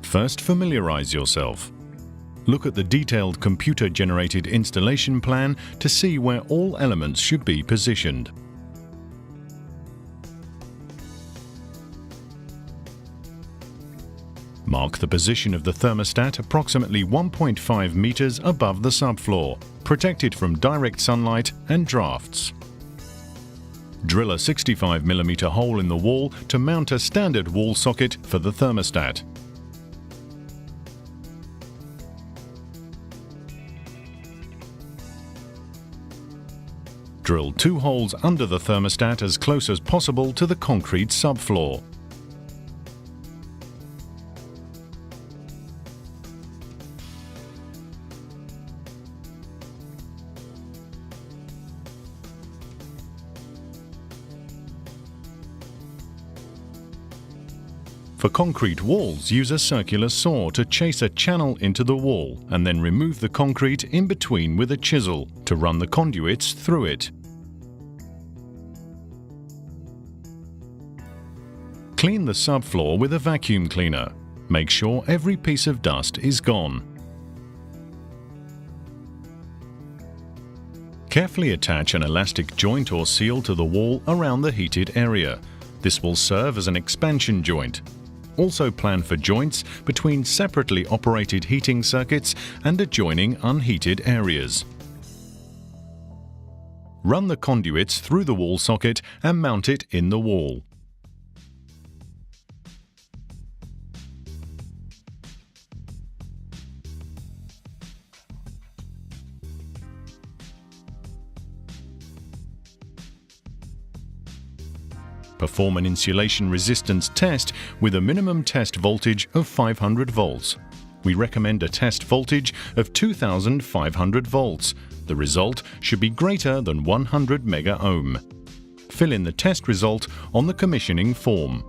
First, familiarize yourself. Look at the detailed computer-generated installation plan to see where all elements should be positioned. Mark the position of the thermostat approximately 1.5 meters above the subfloor, protected from direct sunlight and drafts. Drill a 65mm hole in the wall to mount a standard wall socket for the thermostat. Drill 2 holes under the thermostat as close as possible to the concrete subfloor. For concrete walls, use a circular saw to chase a channel into the wall and then remove the concrete in between with a chisel to run the conduits through it. Clean the subfloor with a vacuum cleaner. Make sure every piece of dust is gone. Carefully attach an elastic joint or seal to the wall around the heated area. This will serve as an expansion joint. Also plan for joints between separately operated heating circuits and adjoining unheated areas. Run the conduits through the wall socket and mount it in the wall. Perform an insulation resistance test with a minimum test voltage of 500 volts. We recommend a test voltage of 2500 volts. The result should be greater than 100 megaohm. Fill in the test result on the commissioning form.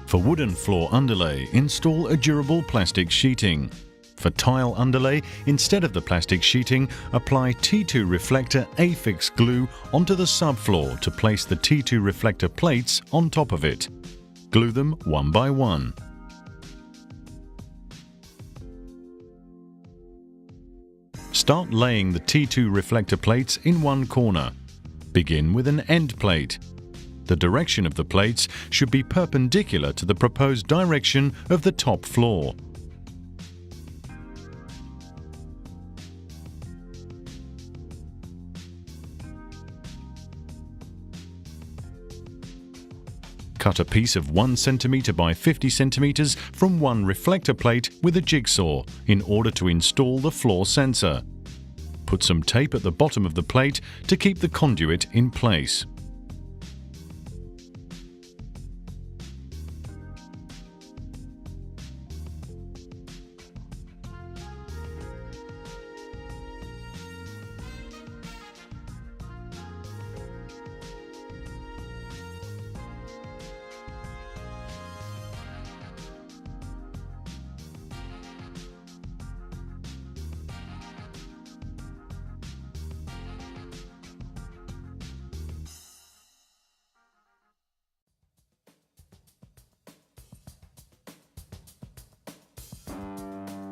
For wooden floor underlay, install a durable plastic sheeting. For tile underlay, instead of the plastic sheeting, apply T2Reflecta affix glue onto the subfloor to place the T2Reflecta plates on top of it. Glue them one by one. Start laying the T2Reflecta plates in one corner. Begin with an end plate. The direction of the plates should be perpendicular to the proposed direction of the top floor. Cut a piece of 1 cm by 50 cm from one reflector plate with a jigsaw in order to install the floor sensor. Put some tape at the bottom of the plate to keep the conduit in place.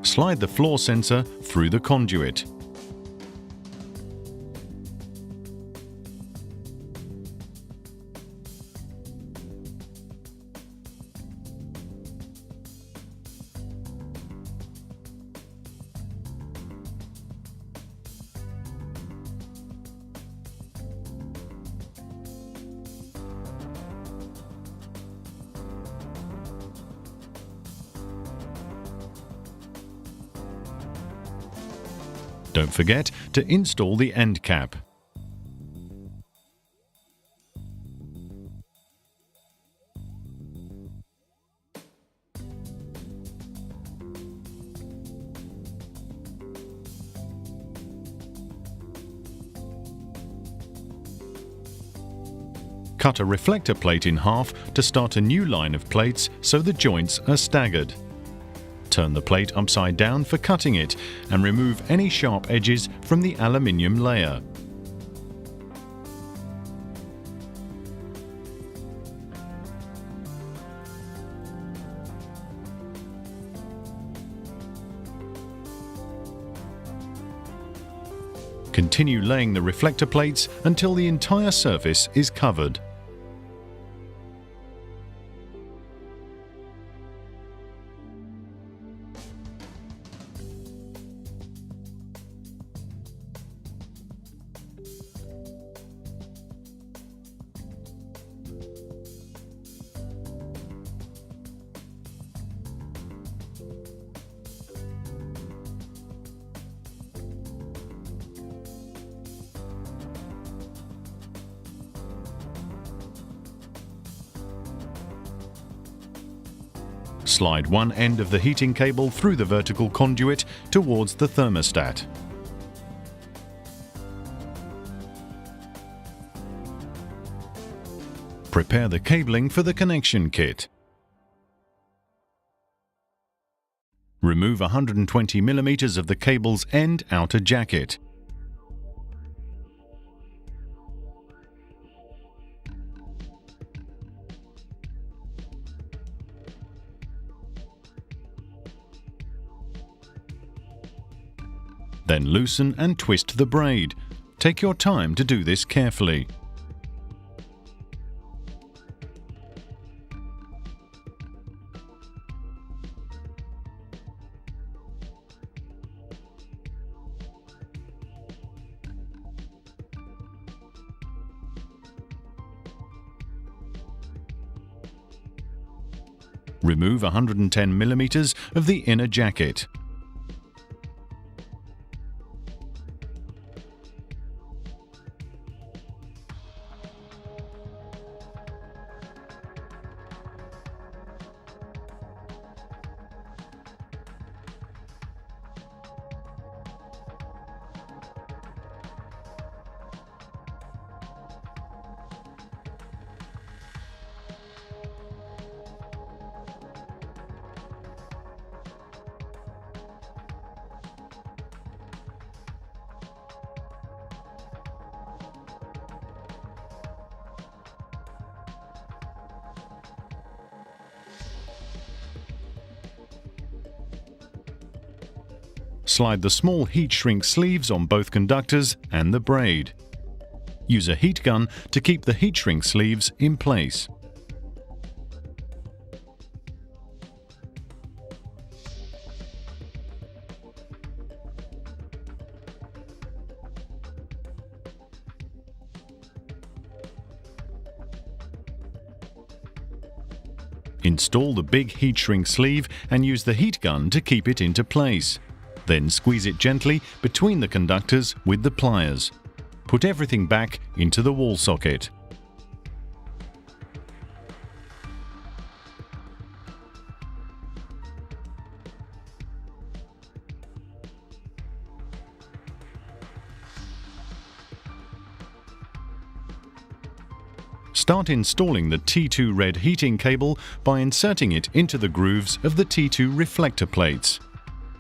Slide the floor sensor through the conduit. Don't forget to install the end cap. Cut a reflector plate in half to start a new line of plates so the joints are staggered. Turn the plate upside down for cutting it and remove any sharp edges from the aluminium layer. Continue laying the reflector plates until the entire surface is covered. Slide one end of the heating cable through the vertical conduit towards the thermostat. Prepare the cabling for the connection kit. Remove 120 mm of the cable's end outer jacket. Then loosen and twist the braid. Take your time to do this carefully. Remove 110 mm of the inner jacket. Slide the small heat shrink sleeves on both conductors and the braid. Use a heat gun to keep the heat shrink sleeves in place. Install the big heat shrink sleeve and use the heat gun to keep it into place. Then squeeze it gently between the conductors with the pliers. Put everything back into the wall socket. Start installing the T2Red heating cable by inserting it into the grooves of the T2Reflecta plates.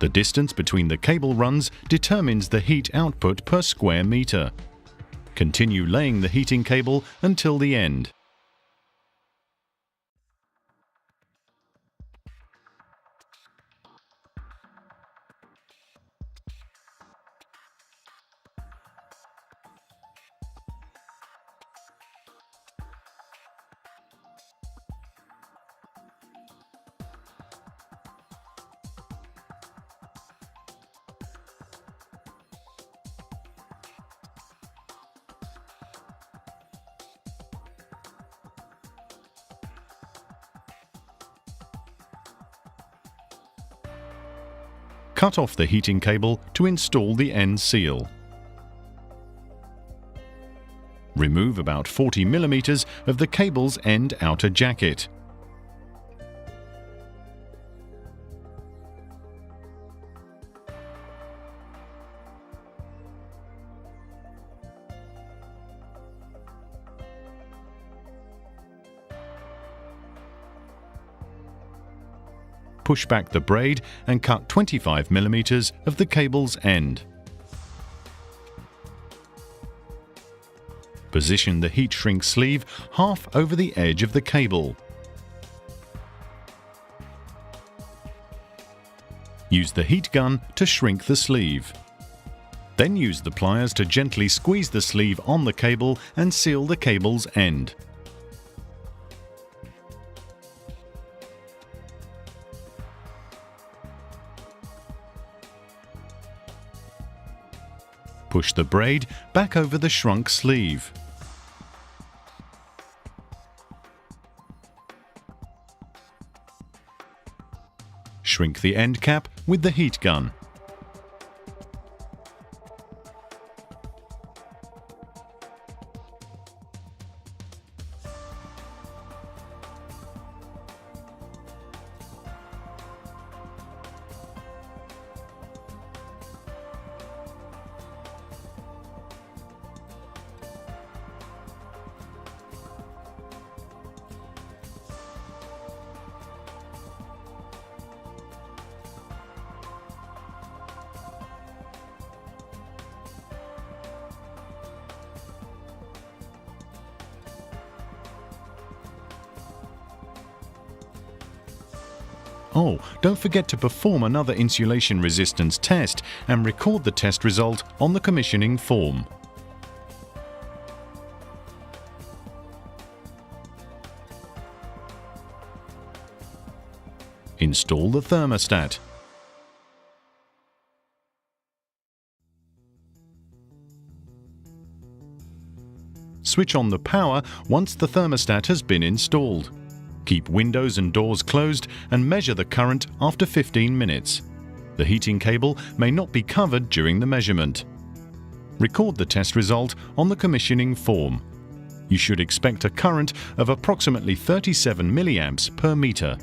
The distance between the cable runs determines the heat output per square meter. Continue laying the heating cable until the end. Cut off the heating cable to install the end seal. Remove about 40 mm of the cable's end outer jacket. Push back the braid and cut 25 mm of the cable's end. Position the heat shrink sleeve half over the edge of the cable. Use the heat gun to shrink the sleeve. Then use the pliers to gently squeeze the sleeve on the cable and seal the cable's end. Push the braid back over the shrunk sleeve. Shrink the end cap with the heat gun. Oh, don't forget to perform another insulation resistance test and record the test result on the commissioning form. Install the thermostat. Switch on the power once the thermostat has been installed. Keep windows and doors closed and measure the current after 15 minutes. The heating cable may not be covered during the measurement. Record the test result on the commissioning form. You should expect a current of approximately 37 milliamps per meter.